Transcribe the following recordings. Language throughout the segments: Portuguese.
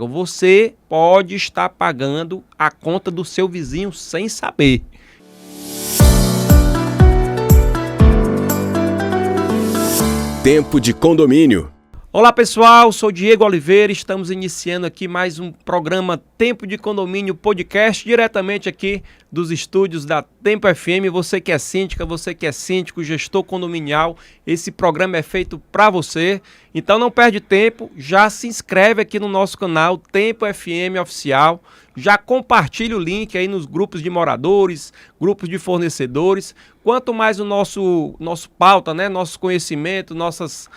Você pode estar pagando a conta do seu vizinho sem saber. Tempo de Condomínio. Olá pessoal, sou Diego Oliveira, estamos iniciando aqui mais um programa Tempo de Condomínio Podcast, diretamente aqui dos estúdios da Tempo FM. Você que é síndica, você que é síndico, gestor condominial, esse programa é feito para você. Então não perde tempo, já se inscreve aqui no nosso canal Tempo FM Oficial, já compartilha o link aí nos grupos de moradores, grupos de fornecedores. Quanto mais o nosso pauta, né, nosso conhecimento, nossos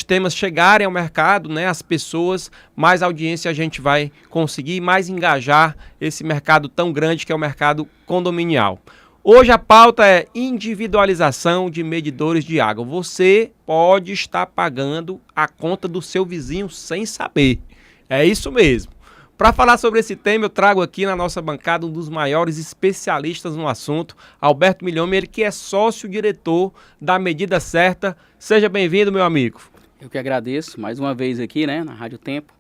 temas chegarem ao mercado, né, as pessoas, mais audiência a gente vai conseguir, mais engajar esse mercado tão grande que é o mercado condominial. Hoje a pauta é individualização de medidores de água. Você pode estar pagando a conta do seu vizinho sem saber. É isso mesmo. Para falar sobre esse tema, eu trago aqui na nossa bancada um dos maiores especialistas no assunto, Alberto Milhomem, ele que é sócio-diretor da Medida Certa. Seja bem-vindo, meu amigo. Eu que agradeço, mais uma vez aqui, né, na Rádio Tempo,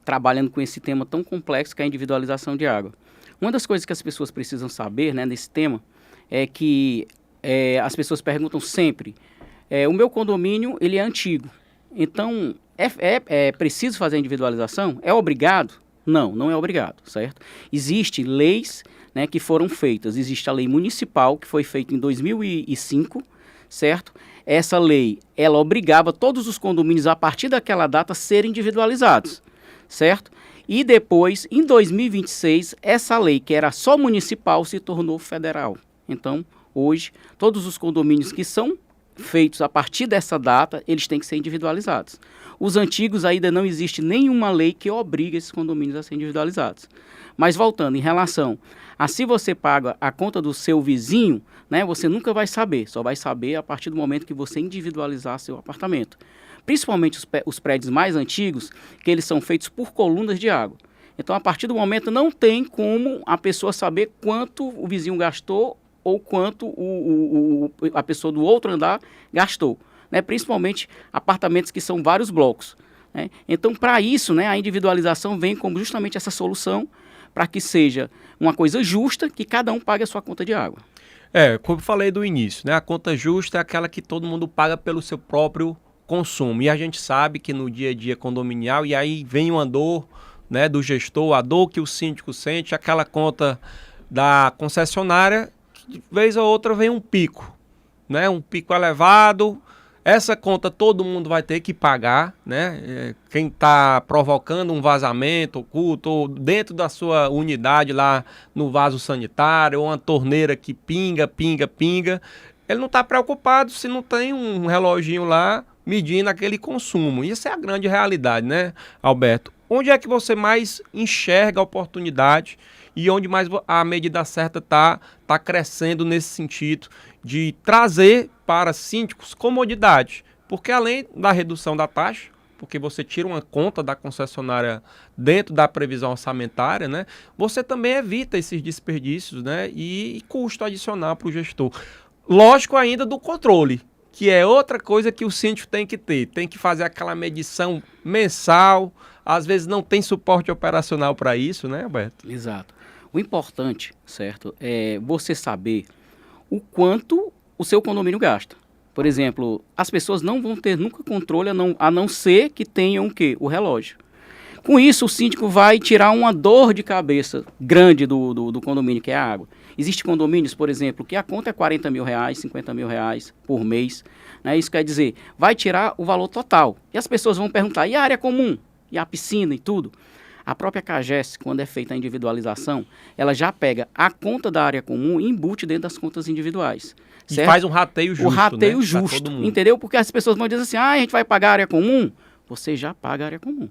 trabalhando com esse tema tão complexo que é a individualização de água. Uma das coisas que as pessoas precisam saber, né, nesse tema, é que as pessoas perguntam sempre, o meu condomínio, ele é antigo, então é preciso fazer a individualização? É obrigado? Não, não é obrigado, certo? Existem leis, né, que foram feitas. Existe a lei municipal, que foi feita em 2005, certo? Essa lei, ela obrigava todos os condomínios, a partir daquela data, a serem individualizados, certo? E depois, em 2026, essa lei, que era só municipal, se tornou federal. Então, hoje, todos os condomínios que são feitos a partir dessa data, eles têm que ser individualizados. Os antigos ainda não existe nenhuma lei que obrigue esses condomínios a serem individualizados. Mas voltando, em relação a se você paga a conta do seu vizinho, né, você nunca vai saber, só vai saber a partir do momento que você individualizar seu apartamento. Principalmente os prédios mais antigos, que eles são feitos por colunas de água. Então, a partir do momento, não tem como a pessoa saber quanto o vizinho gastou ou quanto a pessoa do outro andar gastou. Né, principalmente apartamentos que são vários blocos. Né? Então, para isso, né, a individualização vem como justamente essa solução para que seja uma coisa justa, que cada um pague a sua conta de água. Como eu falei do início, né, a conta justa é aquela que todo mundo paga pelo seu próprio consumo. E a gente sabe que no dia a dia condominial, e aí vem uma dor, né, do gestor, a dor que o síndico sente, aquela conta da concessionária, que de vez ou outra vem um pico, né, um pico elevado. Essa conta todo mundo vai ter que pagar, né? Quem está provocando um vazamento oculto, ou dentro da sua unidade lá no vaso sanitário, ou uma torneira que pinga, ele não está preocupado se não tem um reloginho lá medindo aquele consumo. Isso é a grande realidade, né, Alberto? Onde é que você mais enxerga a oportunidade e onde mais a Medida Certa está crescendo nesse sentido de trazer para síndicos comodidade? Porque além da redução da taxa, porque você tira uma conta da concessionária dentro da previsão orçamentária, né, você também evita esses desperdícios, né, e custo adicional para o gestor. Lógico ainda do controle, que é outra coisa que o síndico tem que ter. Tem que fazer aquela medição mensal, às vezes não tem suporte operacional para isso, né, Alberto? Exato. O importante, certo, é você saber o quanto o seu condomínio gasta. Por exemplo, as pessoas não vão ter nunca controle a não ser que tenham o quê? O relógio. Com isso, o síndico vai tirar uma dor de cabeça grande do condomínio, que é a água. Existem condomínios, por exemplo, que a conta é R$40 mil, R$50 mil por mês. Né? Isso quer dizer, vai tirar o valor total. E as pessoas vão perguntar, e a área comum? E a piscina e tudo? A própria CAGES, quando é feita a individualização, ela já pega a conta da área comum e embute dentro das contas individuais. E faz um rateio justo, o rateio, né, justo, entendeu? Porque as pessoas vão dizer assim, a gente vai pagar a área comum? Você já paga a área comum.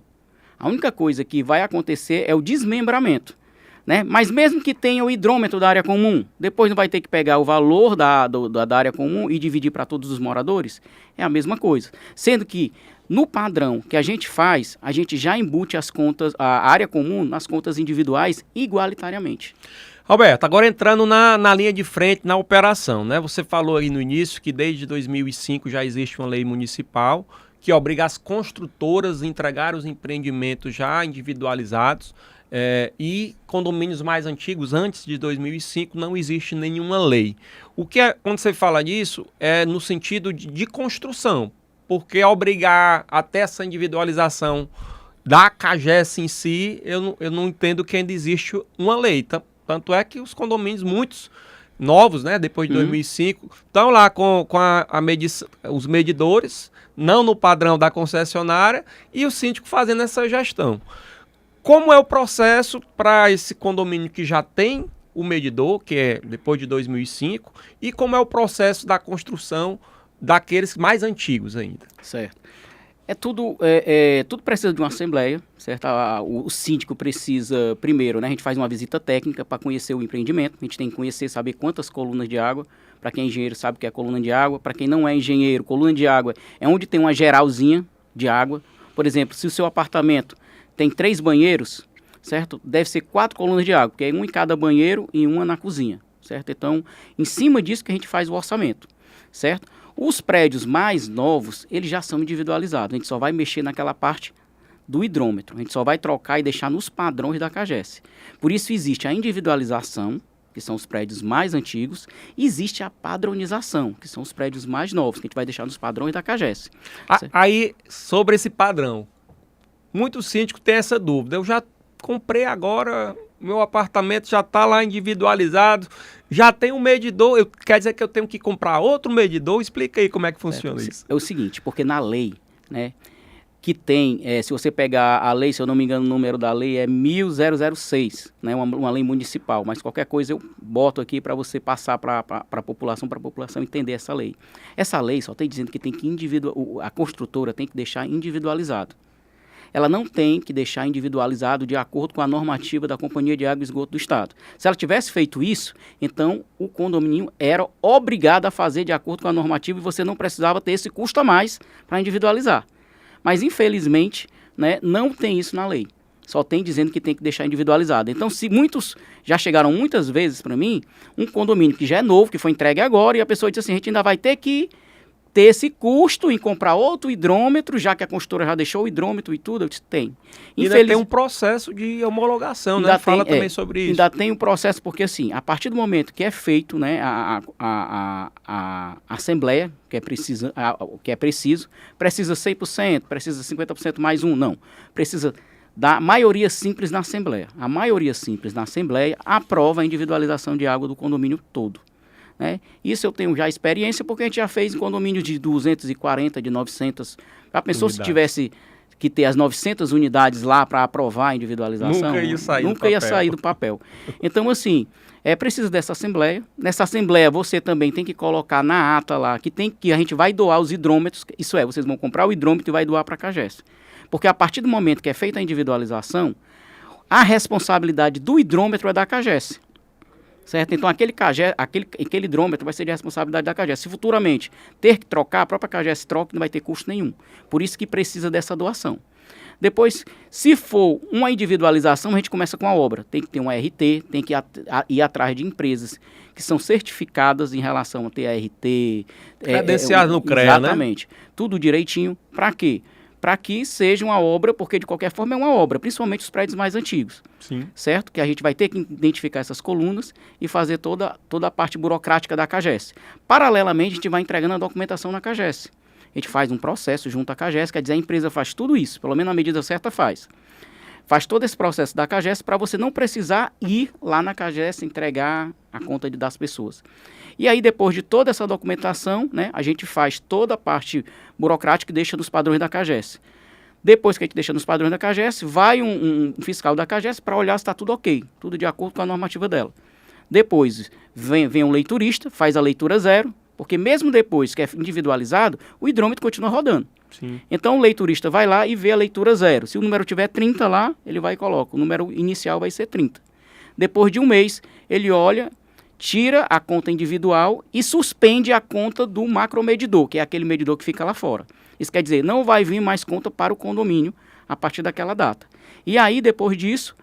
A única coisa que vai acontecer é o desmembramento. Né? Mas mesmo que tenha o hidrômetro da área comum, depois não vai ter que pegar o valor da área comum e dividir para todos os moradores? É a mesma coisa. Sendo que no padrão que a gente faz, a gente já embute a área comum nas contas individuais igualitariamente. Alberto, agora entrando na linha de frente, na operação, né? Você falou aí no início que desde 2005 já existe uma lei municipal que obriga as construtoras a entregar os empreendimentos já individualizados. E condomínios mais antigos, antes de 2005, não existe nenhuma lei. Quando você fala disso, é no sentido de construção, porque obrigar até essa individualização da CAGES em si, eu não entendo que ainda existe uma lei. Tanto é que os condomínios, muitos novos, né, depois de 2005, estão lá com os medidores, não no padrão da concessionária, e o síndico fazendo essa gestão. Como é o processo para esse condomínio que já tem o medidor, que é depois de 2005, e como é o processo da construção daqueles mais antigos ainda? Certo. Tudo precisa de uma assembleia, certo? O síndico precisa, primeiro, né, a gente faz uma visita técnica para conhecer o empreendimento, a gente tem que conhecer, saber quantas colunas de água. Para quem é engenheiro sabe o que é coluna de água, para quem não é engenheiro, coluna de água é onde tem uma geralzinha de água. Por exemplo, se o seu apartamento tem 3 banheiros, certo? Deve ser 4 colunas de água, porque é um em cada banheiro e uma na cozinha, certo? Então, em cima disso que a gente faz o orçamento, certo? Os prédios mais novos, eles já são individualizados. A gente só vai mexer naquela parte do hidrômetro. A gente só vai trocar e deixar nos padrões da CAGES. Por isso existe a individualização, que são os prédios mais antigos, e existe a padronização, que são os prédios mais novos, que a gente vai deixar nos padrões da CAGES. Aí, sobre esse padrão, muito síndico tem essa dúvida. Eu já comprei agora, meu apartamento já está lá individualizado, já tem um medidor, quer dizer que eu tenho que comprar outro medidor? Explica aí como é que funciona isso. É o seguinte, porque na lei, né, que tem, se você pegar a lei, se eu não me engano o número da lei é 1006, né, uma lei municipal, mas qualquer coisa eu boto aqui para você passar para a população entender essa lei. Essa lei só tem dizendo que tem que a construtora tem que deixar individualizado. Ela não tem que deixar individualizado de acordo com a normativa da Companhia de Água e Esgoto do Estado. Se ela tivesse feito isso, então o condomínio era obrigado a fazer de acordo com a normativa e você não precisava ter esse custo a mais para individualizar. Mas, infelizmente, né, não tem isso na lei. Só tem dizendo que tem que deixar individualizado. Então, se muitos já chegaram muitas vezes para mim, um condomínio que já é novo, que foi entregue agora, e a pessoa disse assim, a gente ainda vai ter que ter esse custo em comprar outro hidrômetro, já que a construtora já deixou o hidrômetro e tudo, eu disse, tem. Ainda tem um processo de homologação, né? Fala também sobre isso. Ainda tem um processo, porque assim, a partir do momento que é feito, né, a assembleia, que é preciso, precisa 100%, precisa 50% mais um, não. Precisa da maioria simples na assembleia. A maioria simples na assembleia aprova a individualização de água do condomínio todo. Né? Isso eu tenho já experiência porque a gente já fez em condomínios de 240, de 900. A pessoa se tivesse que ter as 900 unidades lá para aprovar a individualização, nunca ia sair do papel. Então, assim, precisa dessa assembleia. Nessa assembleia você também tem que colocar na ata lá que a gente vai doar os hidrômetros. Isso é, vocês vão comprar o hidrômetro e vai doar para a CAGES. Porque a partir do momento que é feita a individualização, a responsabilidade do hidrômetro é da CAGES. Certo? Então, aquele hidrômetro vai ser de responsabilidade da CAGES. Se futuramente ter que trocar, a própria CAGES troca, não vai ter custo nenhum. Por isso que precisa dessa doação. Depois, se for uma individualização, a gente começa com a obra. Tem que ter um ART, tem que ir atrás de empresas que são certificadas em relação a ter ART. Credenciadas no CREA, né? Exatamente. Tudo direitinho. Para quê? Para que seja uma obra, porque de qualquer forma é uma obra, principalmente os prédios mais antigos. Sim. Certo? Que a gente vai ter que identificar essas colunas e fazer toda a parte burocrática da CAGES. Paralelamente, a gente vai entregando a documentação na CAGES. A gente faz um processo junto à CAGES, quer dizer, a empresa faz tudo isso, pelo menos na medida certa faz. Faz todo esse processo da CAGES para você não precisar ir lá na CAGES entregar a conta das pessoas. E aí, depois de toda essa documentação, né, a gente faz toda a parte burocrática e deixa nos padrões da CAGES. Depois que a gente deixa nos padrões da CAGES, vai um fiscal da CAGES para olhar se está tudo ok, tudo de acordo com a normativa dela. Depois vem um leiturista, faz a leitura 0, porque mesmo depois que é individualizado, o hidrômetro continua rodando. Sim. Então o leiturista vai lá e vê a leitura 0. Se o número tiver 30 lá, ele vai e coloca. O número inicial vai ser 30. Depois de um mês, ele olha, tira a conta individual e suspende a conta do macromedidor, que é aquele medidor que fica lá fora. Isso quer dizer, não vai vir mais conta para o condomínio a partir daquela data. E aí, depois disso,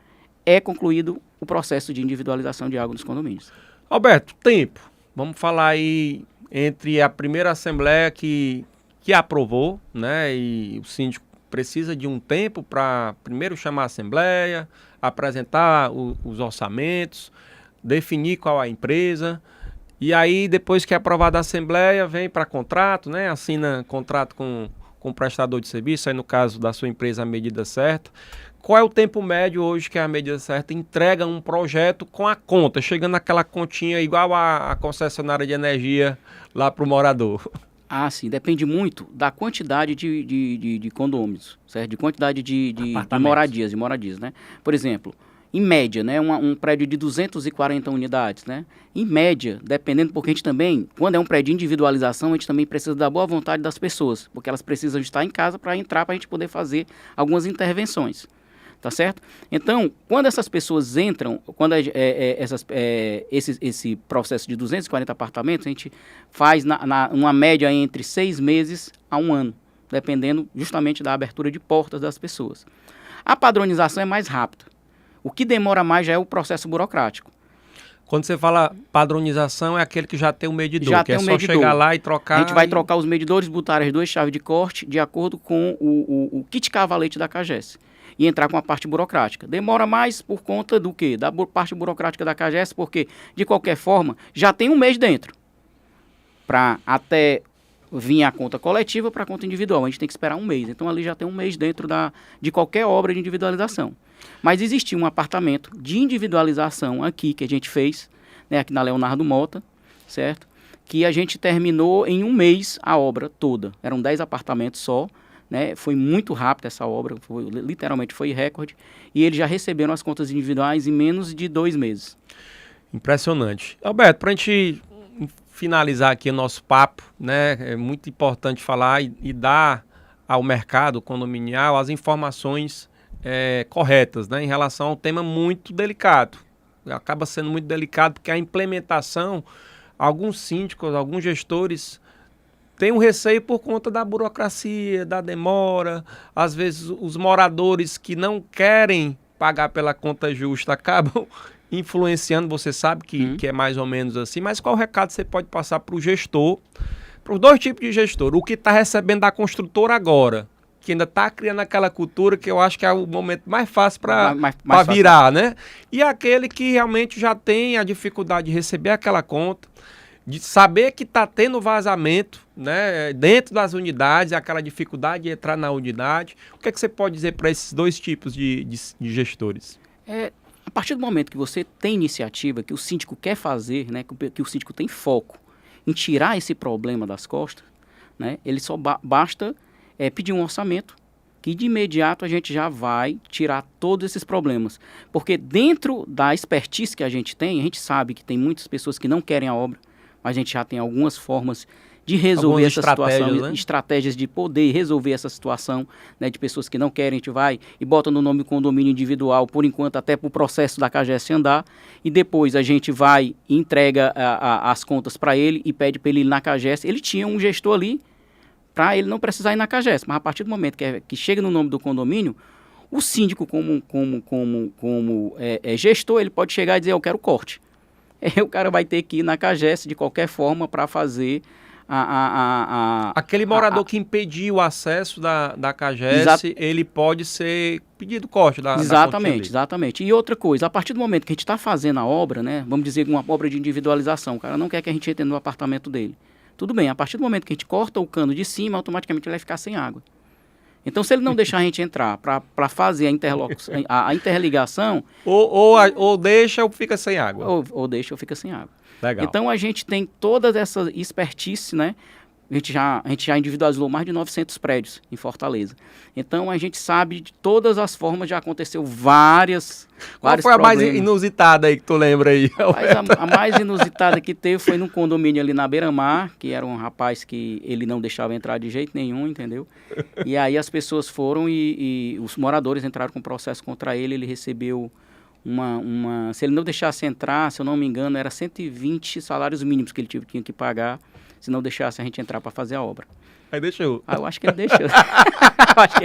é concluído o processo de individualização de água nos condomínios. Alberto, tempo. Vamos falar aí entre a primeira assembleia que que aprovou, né? E o síndico precisa de um tempo para primeiro chamar a assembleia, apresentar os orçamentos, definir qual é a empresa. E aí, depois que é aprovada a assembleia, vem para contrato, né? Assina contrato com o prestador de serviço, aí no caso da sua empresa a medida certa. Qual é o tempo médio hoje que a medida certa entrega um projeto com a conta, chegando naquela continha igual a concessionária de energia lá para o morador? Ah, sim, depende muito da quantidade de condôminos, certo? De quantidade de moradias, né? Por exemplo, em média, né, um prédio de 240 unidades, né? Em média, dependendo, porque a gente também, quando é um prédio de individualização, a gente também precisa da boa vontade das pessoas, porque elas precisam estar em casa para entrar, para a gente poder fazer algumas intervenções. Tá certo? Então, quando essas pessoas entram, quando esse processo de 240 apartamentos, a gente faz uma média entre 6 meses a 1 ano, dependendo justamente da abertura de portas das pessoas. A padronização é mais rápida. O que demora mais já é o processo burocrático. Quando você fala padronização, é aquele que já tem um medidor, já que tem é um só medidor. chegar lá e trocar. A gente vai trocar os medidores, botar as 2 chaves de corte de acordo com o kit cavalete da CAGES. E entrar com a parte burocrática. Demora mais por conta do quê? Da parte burocrática da CAGES, porque, de qualquer forma, já tem um mês dentro. Para até vir a conta coletiva para a conta individual. A gente tem que esperar um mês. Então, ali já tem um mês dentro de qualquer obra de individualização. Mas existia um apartamento de individualização aqui, que a gente fez, né, aqui na Leonardo Mota, certo? Que a gente terminou em um mês a obra toda. Eram 10 apartamentos só. Né? Foi muito rápido essa obra, literalmente foi recorde, e eles já receberam as contas individuais em menos de 2 meses. Impressionante. Alberto, para a gente finalizar aqui o nosso papo, né, é muito importante falar e dar ao mercado condominial as informações corretas, né, em relação a um tema muito delicado. Acaba sendo muito delicado porque a implementação, alguns síndicos, alguns gestores tem um receio por conta da burocracia, da demora. Às vezes os moradores que não querem pagar pela conta justa acabam influenciando. Você sabe que é mais ou menos assim. Mas qual recado você pode passar para o gestor, para os 2 tipos de gestor? O que está recebendo da construtora agora, que ainda está criando aquela cultura que eu acho que é o momento mais fácil para virar, né? E aquele que realmente já tem a dificuldade de receber aquela conta, de saber que está tendo vazamento, né, dentro das unidades, aquela dificuldade de entrar na unidade. O que é que você pode dizer para esses 2 tipos de gestores? A partir do momento que você tem iniciativa, que o síndico quer fazer, né, que o síndico tem foco em tirar esse problema das costas, né, ele só basta pedir um orçamento, que de imediato a gente já vai tirar todos esses problemas. Porque dentro da expertise que a gente gente sabe que tem muitas pessoas que não querem a obra, mas a gente já tem algumas formas de resolver essa situação, né? Estratégias de poder resolver essa situação, né, de pessoas que não querem, a gente vai e bota no nome do condomínio individual, por enquanto até para o processo da CAGES andar, e depois a gente vai e entrega as contas para ele e pede para ele ir na CAGES. Ele tinha um gestor ali para ele não precisar ir na CAGES, mas a partir do momento que chega no nome do condomínio, o síndico como gestor, ele pode chegar e dizer, eu quero corte. O cara vai ter que ir na CAGES de qualquer forma para fazer aquele morador que impediu o acesso da CAGES, ele pode ser pedido corte da Exatamente. E outra coisa, a partir do momento que a gente está fazendo a obra, né, vamos dizer uma obra de individualização, o cara não quer que a gente entre no apartamento dele. Tudo bem, a partir do momento que a gente corta o cano de cima, automaticamente ele vai ficar sem água. Então, se ele não deixar a gente entrar para fazer a interligação... ou deixa ou fica sem água. Ou deixa ou fica sem água. Legal. Então, a gente tem toda essa expertise, né? A gente já individualizou mais de 900 prédios em Fortaleza. Então, a gente sabe de todas as formas, já aconteceu vários problemas. Qual foi a mais inusitada aí que tu lembra aí? A mais inusitada que teve foi num condomínio ali na Beira-Mar, que era um rapaz que ele não deixava entrar de jeito nenhum, entendeu? E aí as pessoas foram e os moradores entraram com processo contra ele, ele recebeu se ele não deixasse entrar, se eu não me engano, era 120 salários mínimos que ele tinha que pagar, se não deixasse a gente entrar para fazer a obra. Aí deixou. Eu acho que ele deixou. eu acho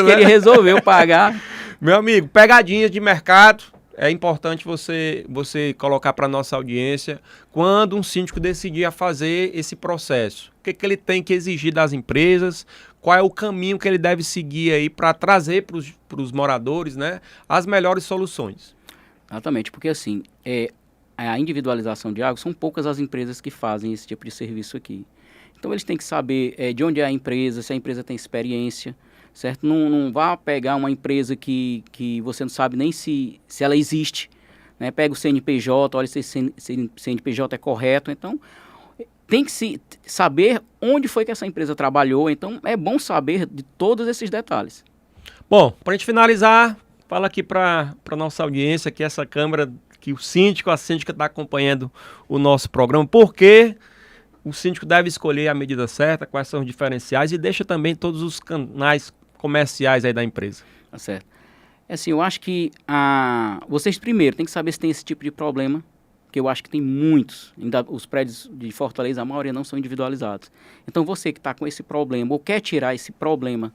que ele resolveu pagar. Meu amigo, pegadinhas de mercado, é importante você colocar para a nossa audiência quando um síndico decidir a fazer esse processo. O que ele tem que exigir das empresas, qual é o caminho que ele deve seguir aí para trazer para os moradores, né, as melhores soluções. Exatamente, porque assim, a individualização de água, são poucas as empresas que fazem esse tipo de serviço aqui. Então eles têm que saber de onde é a empresa, se a empresa tem experiência, certo? Não vá pegar uma empresa que você não sabe nem se ela existe, né? Pega o CNPJ, olha se esse CNPJ é correto. Então, tem que saber onde foi que essa empresa trabalhou. Então, é bom saber de todos esses detalhes. Bom, para a gente finalizar, fala aqui para a nossa audiência, que essa câmera, que o síndico, a síndica está acompanhando o nosso programa, por que o síndico deve escolher a medida certa, quais são os diferenciais, e deixa também todos os canais comerciais aí da empresa. Tá certo. Assim, eu acho que vocês primeiro têm que saber se tem esse tipo de problema, que eu acho que tem muitos. Ainda os prédios de Fortaleza, a maioria não são individualizados. Então, você que está com esse problema ou quer tirar esse problema,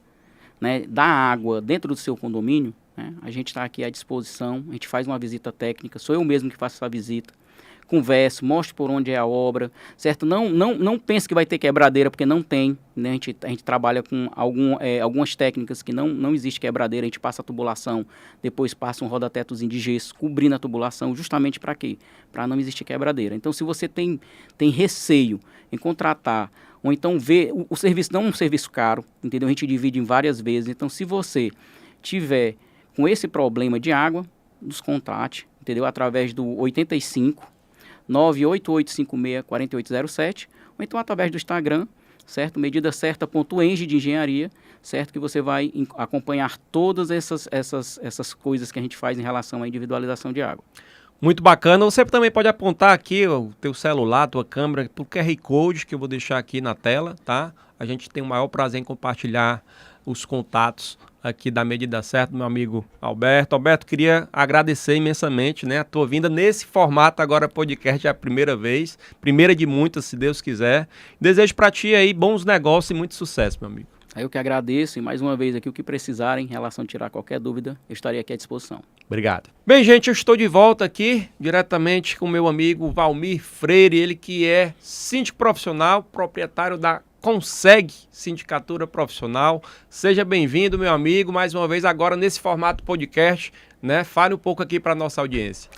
né, da água dentro do seu condomínio, né, a gente está aqui à disposição, a gente faz uma visita técnica, sou eu mesmo que faço essa visita. Converso, mostre por onde é a obra, certo? Não pense que vai ter quebradeira, porque não tem, né? A gente trabalha com algumas técnicas que não existe quebradeira, a gente passa a tubulação, depois passa um rodatetozinho de gesso, cobrindo a tubulação, justamente para quê? Para não existir quebradeira. Então, se você tem receio em contratar, ou então ver, o serviço não é um serviço caro, entendeu? A gente divide em várias vezes, então se você tiver com esse problema de água, nos contrate, entendeu? Através do 85 98856-4807, ou então através do Instagram, certo? Medidacerta.eng de engenharia, certo? Que você vai acompanhar todas essas coisas que a gente faz em relação à individualização de água. Muito bacana. Você também pode apontar aqui o teu celular, tua câmera, pro QR Code que eu vou deixar aqui na tela, tá? A gente tem o maior prazer em compartilhar os contatos aqui da Medida Certa, meu amigo Alberto. Alberto, queria agradecer imensamente, né, a tua vinda nesse formato agora podcast, é a primeira vez, primeira de muitas, se Deus quiser. Desejo para ti aí bons negócios e muito sucesso, meu amigo. Eu que agradeço e mais uma vez aqui o que precisarem em relação a tirar qualquer dúvida, eu estarei aqui à disposição. Obrigado. Bem, gente, eu estou de volta aqui diretamente com meu amigo Valmir Freire, ele que é síndico profissional, proprietário da Consegue Sindicatura Profissional. Seja bem-vindo, meu amigo, mais uma vez agora nesse formato podcast, né? Fale um pouco aqui para a nossa audiência.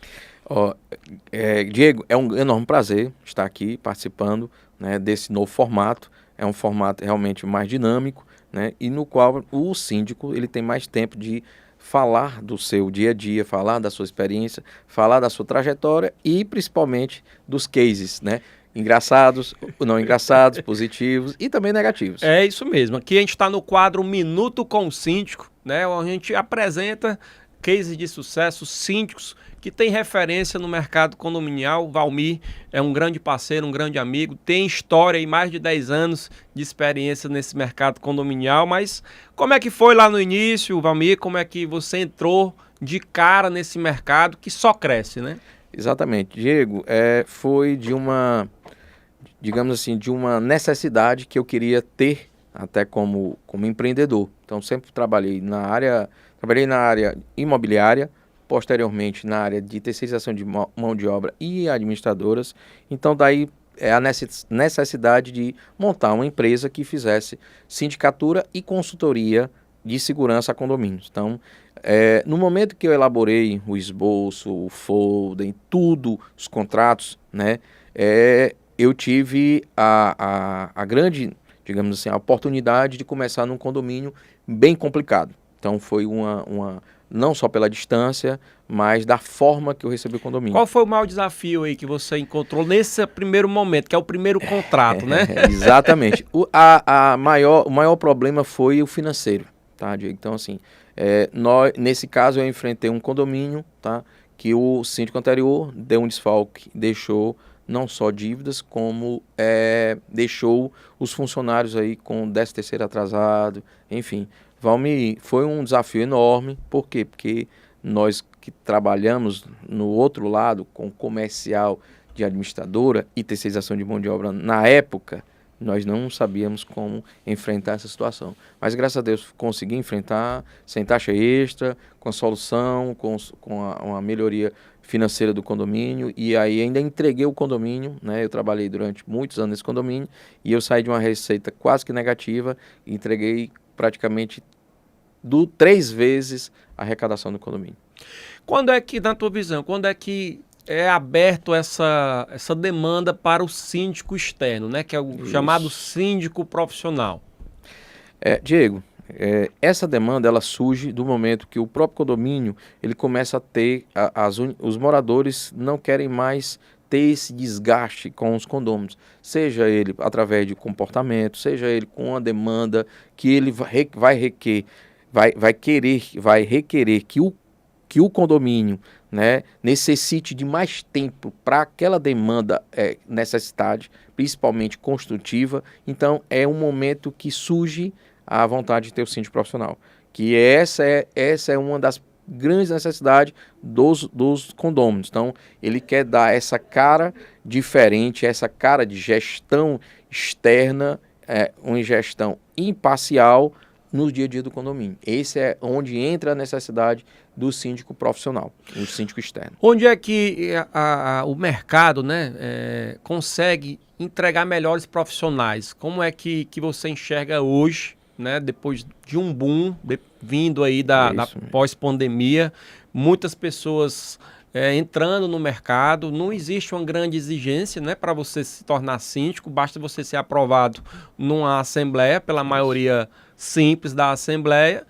Diego, é um enorme prazer estar aqui participando, né, desse novo formato. É um formato realmente mais dinâmico, né, e no qual o síndico ele tem mais tempo de falar do seu dia a dia, falar da sua experiência, falar da sua trajetória e principalmente dos cases, né? Engraçados, não engraçados, positivos e também negativos. É isso mesmo. Aqui a gente está no quadro Minuto com o Síndico, né? Onde a gente apresenta cases de sucesso, síndicos que têm referência no mercado condominial. O Valmir é um grande parceiro, um grande amigo, tem história e mais de 10 anos de experiência nesse mercado condominial. Mas como é que foi lá no início, Valmir? Como é que você entrou de cara nesse mercado que só cresce, né? Exatamente, Diego, foi de uma, digamos assim, de uma necessidade que eu queria ter até como empreendedor. Então sempre trabalhei na área imobiliária, posteriormente na área de terceirização de mão de obra e administradoras. Então daí é a necessidade de montar uma empresa que fizesse sindicatura e consultoria de segurança a condomínios. Então, no momento que eu elaborei o esboço, o folder, tudo, os contratos, né, eu tive a grande, digamos assim, a oportunidade de começar num condomínio bem complicado. Então foi não só pela distância, mas da forma que eu recebi o condomínio. Qual foi o maior desafio aí que você encontrou nesse primeiro momento, que é o primeiro contrato, né? Exatamente. O maior problema foi o financeiro, tá, Diego? Então, assim, nesse caso eu enfrentei um condomínio, tá, que o síndico anterior deu um desfalque, deixou não só dívidas, como deixou os funcionários aí com 13º atrasado, enfim. Valmir, foi um desafio enorme. Por quê? Porque nós que trabalhamos no outro lado com comercial de administradora e terceirização de mão de obra na época, Nós não sabíamos como enfrentar essa situação. Mas, graças a Deus, consegui enfrentar, sem taxa extra, com solução, uma melhoria financeira do condomínio, e aí ainda entreguei o condomínio, né? Eu trabalhei durante muitos anos nesse condomínio, e eu saí de uma receita quase que negativa e entreguei praticamente 3 vezes a arrecadação do condomínio. Quando é que, na tua visão, quando é que é aberto essa demanda para o síndico externo, né? Que é o chamado síndico profissional? Diego, essa demanda ela surge do momento que o próprio condomínio ele começa a ter, os moradores não querem mais ter esse desgaste com os condôminos, seja ele através de comportamento, seja ele com uma demanda que ele vai requerer que o condomínio, né, necessite de mais tempo para aquela demanda, necessidade, principalmente construtiva. Então é um momento que surge a vontade de ter o síndico profissional, que essa é uma das grandes necessidades dos condôminos. Então ele quer dar essa cara diferente, essa cara de gestão externa, uma gestão imparcial no dia a dia do condomínio. Esse é onde entra a necessidade do síndico profissional, o síndico externo. Onde é que o mercado, né, consegue entregar melhores profissionais? Como é que você enxerga hoje, né, depois de um boom vindo aí da pós-pandemia, muitas pessoas entrando no mercado, não existe uma grande exigência, né, para você se tornar síndico, basta você ser aprovado numa assembleia, pela maioria simples da assembleia,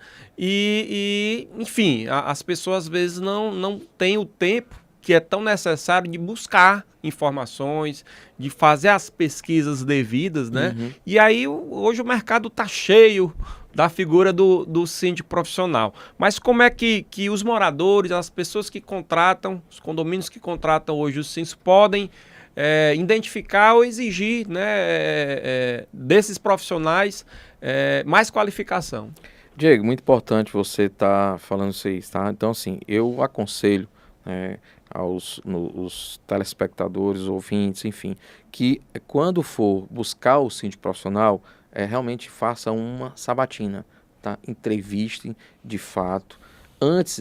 enfim, as pessoas às vezes não têm o tempo que é tão necessário de buscar informações, de fazer as pesquisas devidas, né? Uhum. E aí hoje o mercado está cheio da figura do síndico profissional. Mas como é que os moradores, as pessoas que contratam, os condomínios que contratam hoje os síndicos podem identificar ou exigir, né, desses profissionais mais qualificação? Diego, muito importante você estar falando isso aí, tá? Então, assim, eu aconselho os telespectadores, ouvintes, enfim, que quando for buscar o síndico profissional, realmente faça uma sabatina, tá? Entreviste de fato,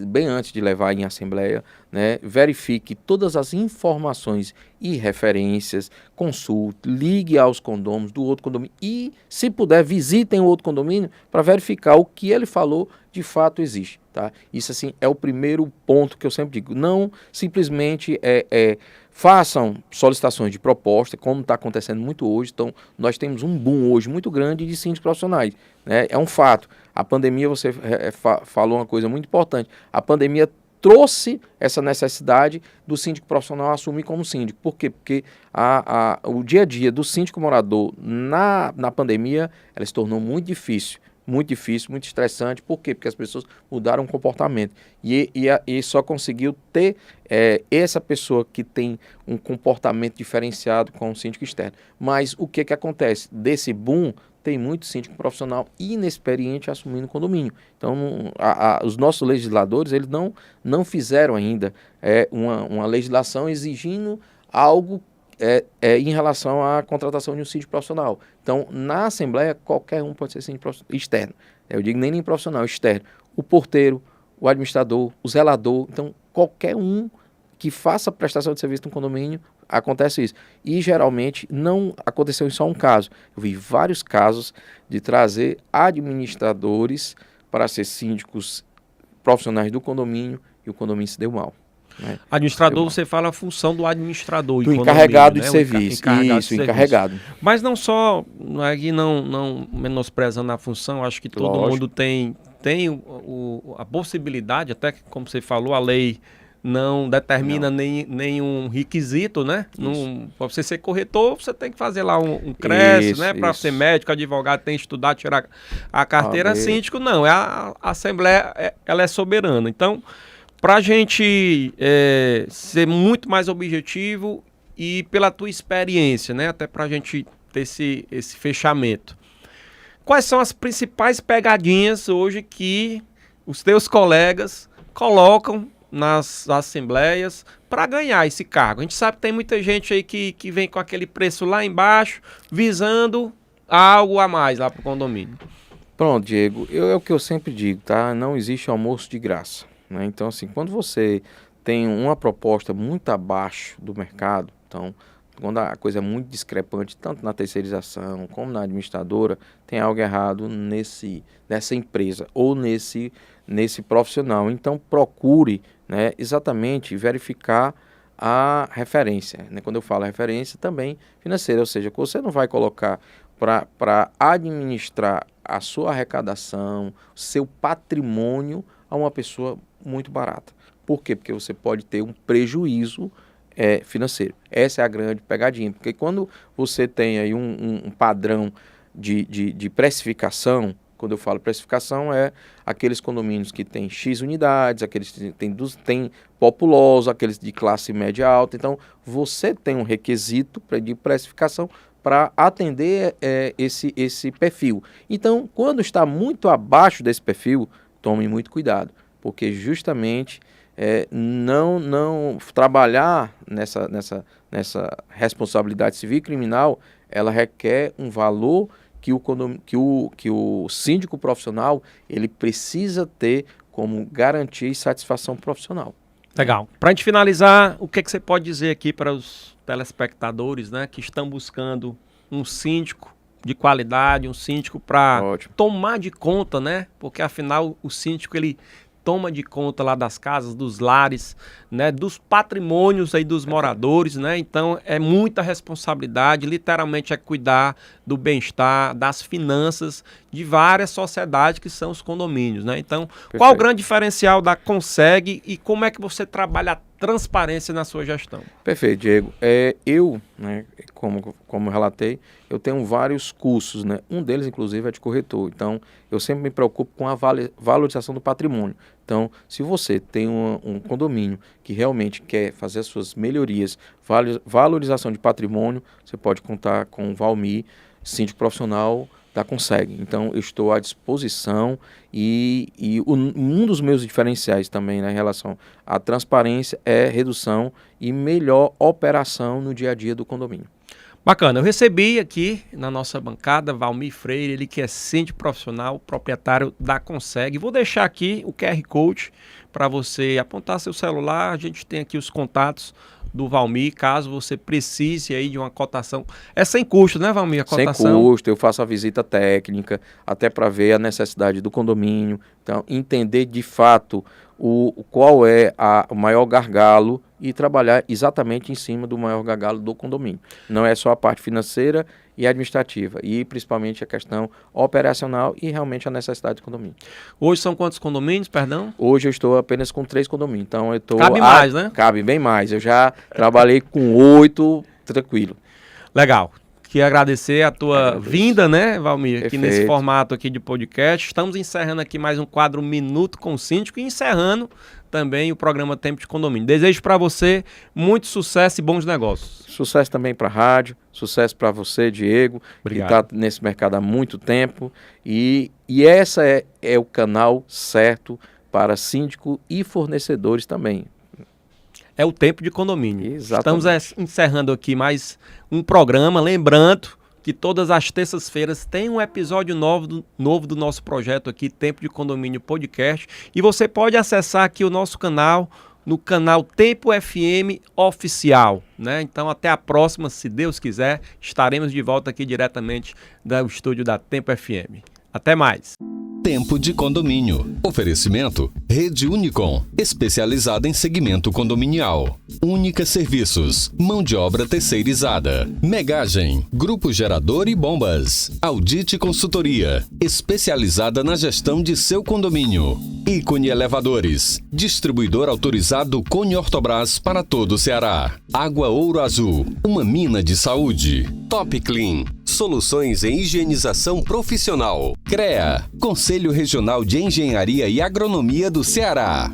bem antes de levar em assembleia, né? Verifique todas as informações e referências, consulte, ligue aos condôminos do outro condomínio e, se puder, visitem o outro condomínio para verificar o que ele falou de fato existe, tá? Isso, assim, é o primeiro ponto que eu sempre digo. Não simplesmente façam solicitações de proposta, como está acontecendo muito hoje. Então, nós temos um boom hoje muito grande de síndicos profissionais, né? É um fato. A pandemia, você falou uma coisa muito importante. A pandemia trouxe essa necessidade do síndico profissional assumir como síndico. Por quê? Porque o dia a dia do síndico morador na pandemia, ela se tornou muito difícil, muito estressante. Por quê? Porque as pessoas mudaram o comportamento. E só conseguiu ter essa pessoa que tem um comportamento diferenciado com o síndico externo. Mas o que acontece? Desse boom, tem muito síndico profissional inexperiente assumindo o condomínio. Então, os nossos legisladores, eles não fizeram ainda uma legislação exigindo algo em relação à contratação de um síndico profissional. Então, na Assembleia, qualquer um pode ser síndico externo. Eu digo nem profissional, externo. O porteiro, o administrador, o zelador. Então, qualquer um que faça prestação de serviço no condomínio, acontece isso. E, geralmente, não aconteceu em só um caso. Eu vi vários casos de trazer administradores para ser síndicos profissionais do condomínio e o condomínio se deu mal. Né? Administrador, você fala a função do administrador. Do encarregado de serviço. Isso, encarregado. Mas não só, aqui não menosprezando a função, acho que todo mundo tem a possibilidade, até que, como você falou, a lei não determina nenhum requisito, né? Para você ser corretor, você tem que fazer lá um CRES, né? Para ser médico, advogado, tem que estudar, tirar a carteira. Síndico, não. A Assembleia, ela é soberana. Então, para a gente ser muito mais objetivo e pela tua experiência, né? Até para a gente ter esse fechamento. Quais são as principais pegadinhas hoje que os teus colegas colocam nas assembleias para ganhar esse cargo? A gente sabe que tem muita gente aí que vem com aquele preço lá embaixo, visando algo a mais lá pro condomínio. Pronto, Diego, é o que eu sempre digo, tá? Não existe almoço de graça, né? Então, assim, quando você tem uma proposta muito abaixo do mercado, então, quando a coisa é muito discrepante, tanto na terceirização como na administradora, tem algo errado nessa empresa ou nesse profissional. Então, procure, né, exatamente verificar a referência, né? Quando eu falo referência, também financeira, ou seja, você não vai colocar para administrar a sua arrecadação, seu patrimônio a uma pessoa muito barata. Por quê? Porque você pode ter um prejuízo financeiro. Essa é a grande pegadinha, porque quando você tem aí um padrão de precificação, quando eu falo precificação, é aqueles condomínios que têm X unidades, aqueles que têm populosos, aqueles de classe média alta. Então, você tem um requisito de precificação para atender esse perfil. Então, quando está muito abaixo desse perfil, tome muito cuidado, porque justamente não trabalhar nessa responsabilidade civil e criminal, ela requer um valor que o síndico profissional ele precisa ter como garantia e satisfação profissional. Legal. Para a gente finalizar, o que você pode dizer aqui para os telespectadores, né, que estão buscando um síndico de qualidade, um síndico para tomar de conta, né? Porque afinal o síndico ele toma de conta lá das casas, dos lares, né, dos patrimônios aí dos moradores, né? Então é muita responsabilidade, literalmente é cuidar do bem-estar, das finanças de várias sociedades que são os condomínios, né? Então, Perfeito. Qual o grande diferencial da Conseg e como é que você trabalha a transparência na sua gestão? Perfeito, Diego. Eu, né, como eu relatei, eu tenho vários cursos, né? Um deles, inclusive, é de corretor. Então, eu sempre me preocupo com a valorização do patrimônio. Então, se você tem um condomínio que realmente quer fazer as suas melhorias, valorização de patrimônio, você pode contar com o Valmir, síndico profissional da Conseg. Então, eu estou à disposição e um dos meus diferenciais também, né, em relação à transparência é redução e melhor operação no dia a dia do condomínio. Bacana, eu recebi aqui na nossa bancada Valmir Freire, ele que é síndico profissional, proprietário da Conseg. Vou deixar aqui o QR Code para você apontar seu celular, a gente tem aqui os contatos do Valmir, caso você precise aí de uma cotação. É sem custo, né, Valmir, a cotação? Sem custo, eu faço a visita técnica, até para ver a necessidade do condomínio, então entender de fato qual é o maior gargalo e trabalhar exatamente em cima do maior gargalo do condomínio. Não é só a parte financeira e administrativa, e principalmente a questão operacional e realmente a necessidade do condomínio. Hoje são quantos condomínios, perdão? Hoje eu estou apenas com 3 condomínios, então eu Cabe mais, né? Cabe bem mais, eu já trabalhei com 8, tranquilo. Legal. Queria agradecer a tua vinda, né, Valmir, aqui nesse formato aqui de podcast. Estamos encerrando aqui mais um quadro Minuto com o Síndico e encerrando também o programa Tempo de Condomínio. Desejo para você muito sucesso e bons negócios. Sucesso também para a rádio, sucesso para você, Diego, Obrigado. Que está nesse mercado há muito tempo. E essa é o canal certo para síndico e fornecedores também. É o Tempo de Condomínio. Exatamente. Estamos encerrando aqui mais um programa, lembrando que todas as terças-feiras tem um episódio novo do nosso projeto aqui, Tempo de Condomínio Podcast, e você pode acessar aqui o nosso canal, no canal Tempo FM Oficial, né? Então até a próxima, se Deus quiser, estaremos de volta aqui diretamente do estúdio da Tempo FM. Até mais. Tempo de Condomínio. Oferecimento Rede Unicom, especializada em segmento condominial. Única Serviços, mão de obra terceirizada. Megagem, Grupo Gerador e Bombas. Audite Consultoria, especializada na gestão de seu condomínio. Ícone Elevadores, distribuidor autorizado Cone Ortobras para todo o Ceará. Água Ouro Azul, uma mina de saúde. Top Clean, soluções em higienização profissional. CREA, Conselho Regional de Engenharia e Agronomia do Ceará.